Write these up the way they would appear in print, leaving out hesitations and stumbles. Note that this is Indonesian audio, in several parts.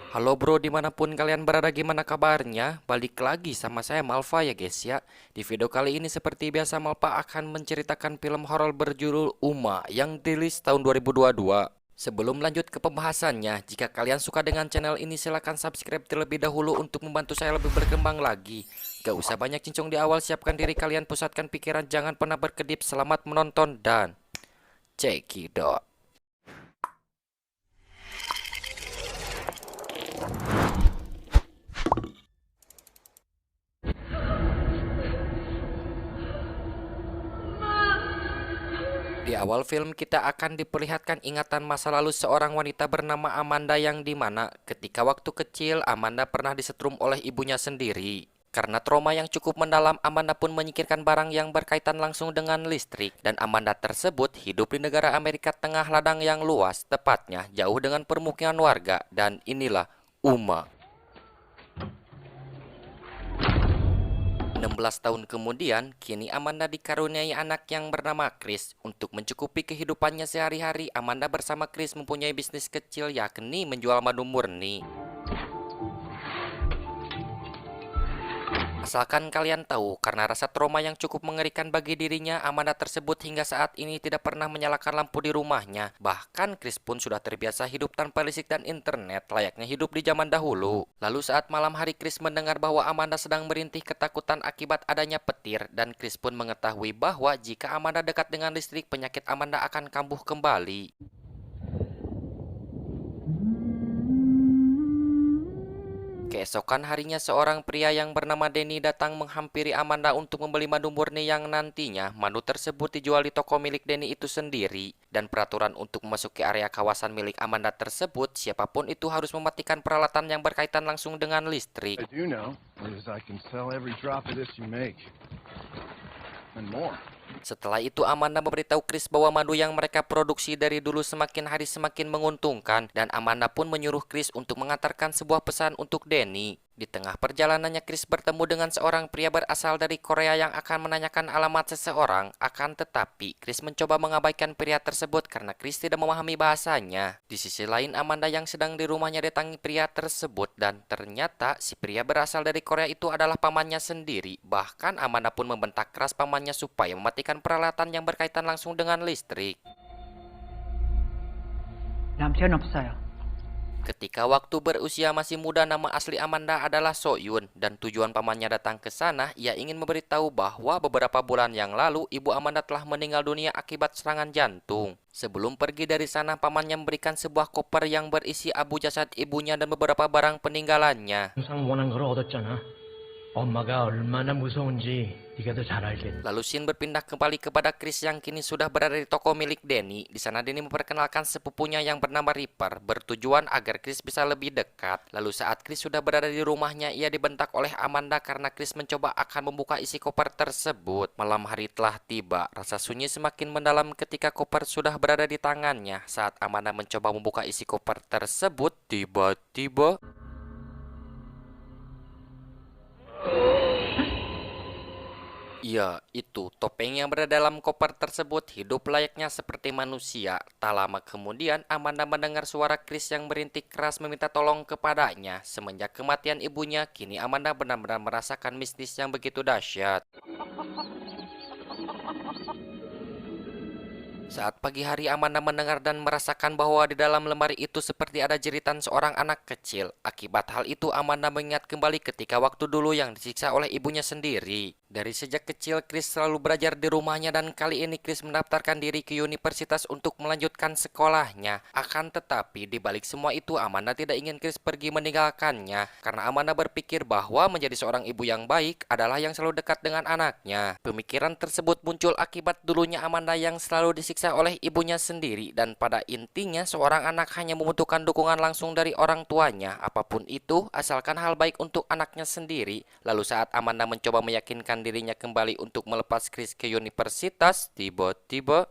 Halo bro, dimanapun kalian berada, gimana kabarnya? Balik lagi sama saya Malva ya guys ya. Di video kali ini seperti biasa Malva akan menceritakan film horor berjudul Uma yang rilis tahun 2022. Sebelum lanjut ke pembahasannya, jika kalian suka dengan channel ini silahkan subscribe terlebih dahulu untuk membantu saya lebih berkembang lagi. Gak usah banyak cincong di awal, siapkan diri kalian, pusatkan pikiran, jangan pernah berkedip. Selamat menonton dan cekidot. Di awal film kita akan diperlihatkan ingatan masa lalu seorang wanita bernama Amanda yang dimana ketika waktu kecil Amanda pernah disetrum oleh ibunya sendiri. Karena trauma yang cukup mendalam, Amanda pun menyingkirkan barang yang berkaitan langsung dengan listrik. Dan Amanda tersebut hidup di negara Amerika Tengah ladang yang luas, tepatnya jauh dengan permukiman warga. Dan inilah Uma. 16 tahun kemudian, kini Amanda dikaruniai anak yang bernama Chris. Untuk mencukupi kehidupannya sehari-hari, Amanda bersama Chris mempunyai bisnis kecil yakni menjual madu murni. Asalkan kalian tahu, karena rasa trauma yang cukup mengerikan bagi dirinya, Amanda tersebut hingga saat ini tidak pernah menyalakan lampu di rumahnya. Bahkan Chris pun sudah terbiasa hidup tanpa listrik dan internet, layaknya hidup di zaman dahulu. Lalu saat malam hari Chris mendengar bahwa Amanda sedang merintih ketakutan akibat adanya petir, dan Chris pun mengetahui bahwa jika Amanda dekat dengan listrik, penyakit Amanda akan kambuh kembali. Keesokan harinya seorang pria yang bernama Denny datang menghampiri Amanda untuk membeli madu murni yang nantinya madu tersebut dijual di toko milik Denny itu sendiri. Dan peraturan untuk memasuki area kawasan milik Amanda tersebut, siapapun itu harus mematikan peralatan yang berkaitan langsung dengan listrik. I do know is I can sell every drop of this you make and more. Setelah itu Amanda memberitahu Chris bahwa madu yang mereka produksi dari dulu semakin hari semakin menguntungkan, dan Amanda pun menyuruh Chris untuk mengantarkan sebuah pesan untuk Denny. Di tengah perjalanannya Chris bertemu dengan seorang pria berasal dari Korea yang akan menanyakan alamat seseorang. Akan tetapi Chris mencoba mengabaikan pria tersebut karena Chris tidak memahami bahasanya. Di sisi lain Amanda yang sedang di rumahnya datangi pria tersebut, dan ternyata si pria berasal dari Korea itu adalah pamannya sendiri. Bahkan Amanda pun membentak keras pamannya supaya mematikan peralatan yang berkaitan langsung dengan listrik. 남편 없어요. Ketika waktu berusia masih muda, nama asli Amanda adalah Soyun, dan tujuan pamannya datang ke sana, ia ingin memberitahu bahwa beberapa bulan yang lalu ibu Amanda telah meninggal dunia akibat serangan jantung. Sebelum pergi dari sana, pamannya memberikan sebuah koper yang berisi abu jasad ibunya dan beberapa barang peninggalannya. 항상 원한 걸 얻었잖아. 엄마가 얼마나 무서운지 네가 더 잘 알겠네. Lalu Shin berpindah kembali kepada Chris yang kini sudah berada di toko milik Denny. Di sana Denny memperkenalkan sepupunya yang bernama Reaper, bertujuan agar Chris bisa lebih dekat. Lalu saat Chris sudah berada di rumahnya, ia dibentak oleh Amanda karena Chris mencoba akan membuka isi koper tersebut. Malam hari telah tiba, rasa sunyi semakin mendalam ketika koper sudah berada di tangannya. Saat Amanda mencoba membuka isi koper tersebut, tiba-tiba ya, itu topeng yang berada dalam koper tersebut hidup layaknya seperti manusia. Tak lama kemudian, Amanda mendengar suara Chris yang merintih keras meminta tolong kepadanya. Semenjak kematian ibunya, kini Amanda benar-benar merasakan mistis yang begitu dahsyat. Saat pagi hari, Amanda mendengar dan merasakan bahwa di dalam lemari itu seperti ada jeritan seorang anak kecil. Akibat hal itu, Amanda mengingat kembali ketika waktu dulu yang disiksa oleh ibunya sendiri. Dari sejak kecil, Chris selalu belajar di rumahnya, dan kali ini Chris mendaftarkan diri ke universitas untuk melanjutkan sekolahnya. Akan tetapi, di balik semua itu, Amanda tidak ingin Chris pergi meninggalkannya. Karena Amanda berpikir bahwa menjadi seorang ibu yang baik adalah yang selalu dekat dengan anaknya. Pemikiran tersebut muncul akibat dulunya Amanda yang selalu disiksa oleh ibunya sendiri. Dan pada intinya, seorang anak hanya membutuhkan dukungan langsung dari orang tuanya. Apapun itu, asalkan hal baik untuk anaknya sendiri. Lalu saat Amanda mencoba meyakinkan dirinya kembali untuk melepas Chris ke universitas, tiba-tiba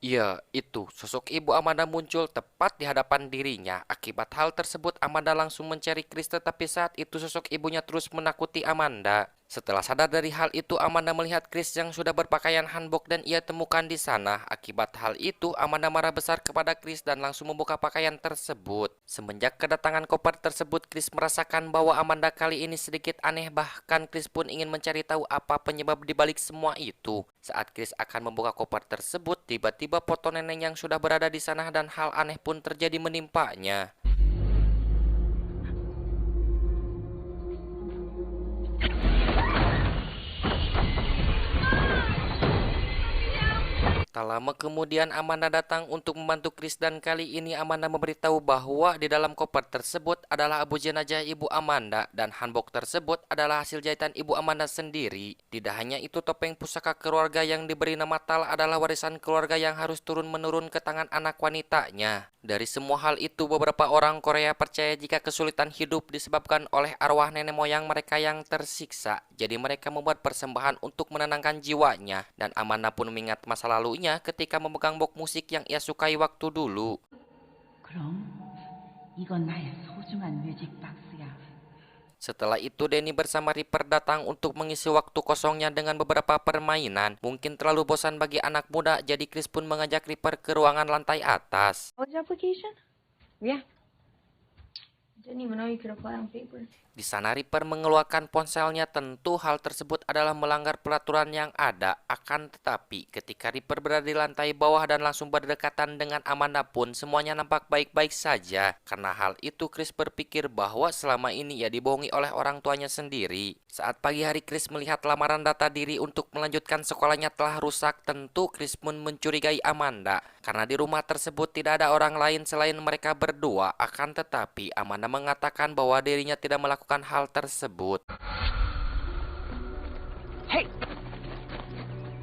ya, itu sosok ibu Amanda muncul tepat di hadapan dirinya. Akibat hal tersebut, Amanda langsung mencari Chris, tetapi saat itu sosok ibunya terus menakuti Amanda. Setelah sadar dari hal itu, Amanda melihat Chris yang sudah berpakaian hanbok dan ia temukan di sana. Akibat hal itu, Amanda marah besar kepada Chris dan langsung membuka pakaian tersebut. Semenjak kedatangan koper tersebut, Chris merasakan bahwa Amanda kali ini sedikit aneh. Bahkan Chris pun ingin mencari tahu apa penyebab dibalik semua itu. Saat Chris akan membuka koper tersebut, tiba-tiba foto nenek yang sudah berada di sana dan hal aneh pun terjadi menimpanya. Tak lama kemudian Amanda datang untuk membantu Chris dan kali ini Amanda memberitahu bahwa di dalam koper tersebut adalah abu jenazah ibu Amanda dan hanbok tersebut adalah hasil jahitan ibu Amanda sendiri. Tidak hanya itu, topeng pusaka keluarga yang diberi nama Tal adalah warisan keluarga yang harus turun-menurun ke tangan anak wanitanya. Dari semua hal itu, beberapa orang Korea percaya jika kesulitan hidup disebabkan oleh arwah nenek moyang mereka yang tersiksa. Jadi mereka membuat persembahan untuk menenangkan jiwanya. Dan Amanda pun mengingat masa lalunya ketika memegang box musik yang ia sukai waktu dulu. 그럼 이건 나의 소중한 뮤직박스야. Setelah itu, Denny bersama Ripper datang untuk mengisi waktu kosongnya dengan beberapa permainan. Mungkin terlalu bosan bagi anak muda, jadi Chris pun mengajak Ripper ke ruangan lantai atas. College application? Yeah. Didn't even know you could apply on paper. Di sana Ripper mengeluarkan ponselnya. Tentu hal tersebut adalah melanggar peraturan yang ada. Akan tetapi ketika Ripper berada di lantai bawah dan langsung berdekatan dengan Amanda pun semuanya nampak baik-baik saja. Karena hal itu Chris berpikir bahwa selama ini ia dibohongi oleh orang tuanya sendiri. Saat pagi hari Chris melihat lamaran data diri untuk melanjutkan sekolahnya telah rusak. Tentu Chris pun mencurigai Amanda. Karena di rumah tersebut tidak ada orang lain selain mereka berdua. Akan tetapi Amanda mengatakan bahwa dirinya tidak melakukan hal tersebut. Hey!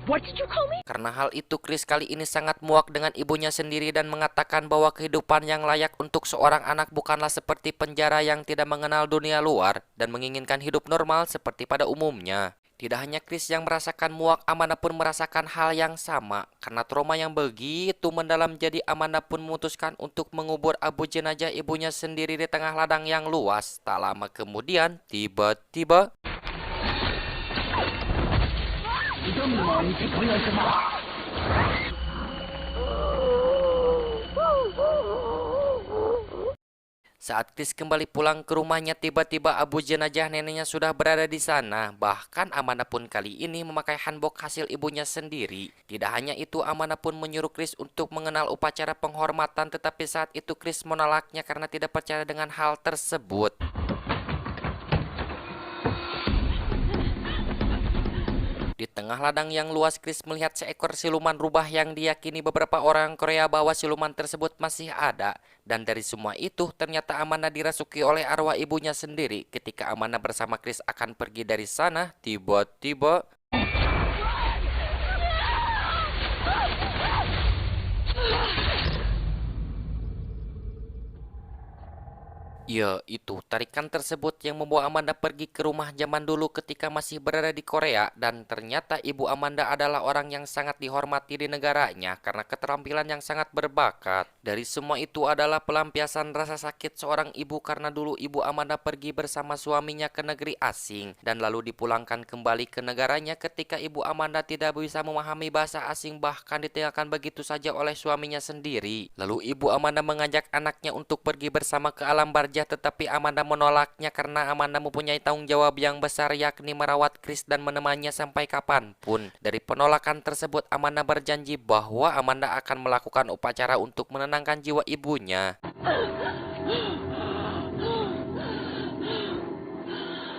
What did you call me? Karena hal itu Chris kali ini sangat muak dengan ibunya sendiri dan mengatakan bahwa kehidupan yang layak untuk seorang anak bukanlah seperti penjara yang tidak mengenal dunia luar dan menginginkan hidup normal seperti pada umumnya. Tidak hanya Chris yang merasakan muak, Amanda pun merasakan hal yang sama. Karena trauma yang begitu mendalam, jadi Amanda pun memutuskan untuk mengubur abu jenazah ibunya sendiri di tengah ladang yang luas. Tak lama kemudian, tiba-tiba saat Chris kembali pulang ke rumahnya, tiba-tiba abu jenazah neneknya sudah berada di sana. Bahkan Amanda pun kali ini memakai hanbok hasil ibunya sendiri. Tidak hanya itu, Amanda pun menyuruh Chris untuk mengenal upacara penghormatan, tetapi saat itu Chris menolaknya karena tidak percaya dengan hal tersebut. Di tengah ladang yang luas, Chris melihat seekor siluman rubah yang diyakini beberapa orang Korea bahwa siluman tersebut masih ada. Dan dari semua itu, ternyata Amanda dirasuki oleh arwah ibunya sendiri. Ketika Amanda bersama Chris akan pergi dari sana, tiba-tiba ya, itu tarikan tersebut yang membawa Amanda pergi ke rumah zaman dulu ketika masih berada di Korea. Dan ternyata ibu Amanda adalah orang yang sangat dihormati di negaranya karena keterampilan yang sangat berbakat. Dari semua itu adalah pelampiasan rasa sakit seorang ibu karena dulu ibu Amanda pergi bersama suaminya ke negeri asing dan lalu dipulangkan kembali ke negaranya ketika ibu Amanda tidak bisa memahami bahasa asing, bahkan ditinggalkan begitu saja oleh suaminya sendiri. Lalu ibu Amanda mengajak anaknya untuk pergi bersama ke alam barzah, tetapi Amanda menolaknya karena Amanda mempunyai tanggung jawab yang besar, yakni merawat Chris dan menemaninya sampai kapanpun. Dari penolakan tersebut, Amanda berjanji bahwa Amanda akan melakukan upacara untuk menenangkan jiwa ibunya.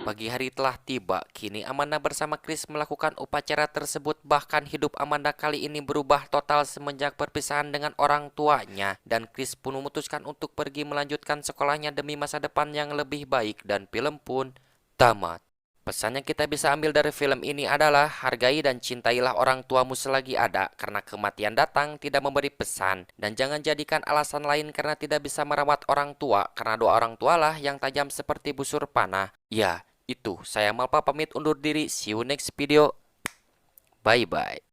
Pagi hari telah tiba, kini Amanda bersama Chris melakukan upacara tersebut. Bahkan hidup Amanda kali ini berubah total semenjak perpisahan dengan orang tuanya. Dan Chris pun memutuskan untuk pergi melanjutkan sekolahnya demi masa depan yang lebih baik. Dan film pun tamat. Pesan yang kita bisa ambil dari film ini adalah hargai dan cintailah orang tuamu selagi ada, karena kematian datang tidak memberi pesan. Dan jangan jadikan alasan lain karena tidak bisa merawat orang tua, karena doa orang tualah yang tajam seperti busur panah. Ya, itu, saya Malpa pamit undur diri. See you next video. Bye-bye.